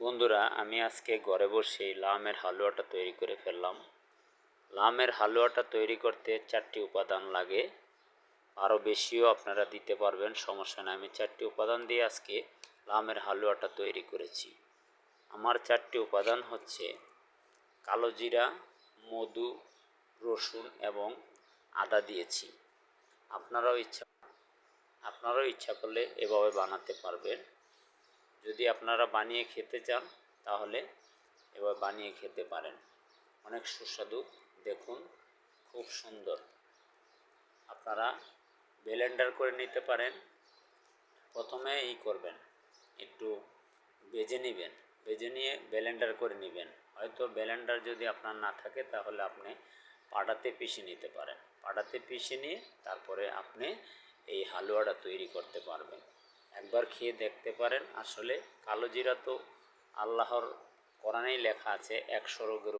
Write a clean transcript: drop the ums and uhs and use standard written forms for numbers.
বন্ধুরা, আমি আজকে ঘরে বসেই লামের হালুয়াটা তৈরি করে ফেললাম। লামের হালুয়াটা তৈরি করতে 4টি উপাদান লাগে। আরও বেশিও আপনারা দিতে পারবেন, সমস্যা নেই। আমি 4টি উপাদান দিয়ে আজকে লামের হালুয়াটা তৈরি করেছি। আমার 4টি উপাদান হচ্ছে কালো জিরা, মধু, রসুন এবং আদা দিয়েছি। আপনারাও ইচ্ছা করলে এভাবে বানাতে পারবেন। যদি আপনারা বানিয়ে খেতে চান তাহলে এবার বানিয়ে খেতে পারেন। অনেক সুস্বাদু, দেখুন খুব সুন্দর। আপনারা ব্লেন্ডার করে নিতে পারেন। প্রথমে করবেন, একটু ভেজে নেবেন, ভেজে নিয়ে ব্লেন্ডার করে নেবেন। হয়তো ব্লেন্ডার যদি আপনার না থাকে তাহলে আপনি পাটাতে পিষে নিতে পারেন। পাটাতে পিষে নিয়ে তারপরে আপনি এই হালুয়াটা তৈরি করতে পারবেন। একবার খেয়ে দেখতে পারেন। আসলে কালো জিরা তো আল্লাহর কোরআনেই লেখা আছে 100 রোগের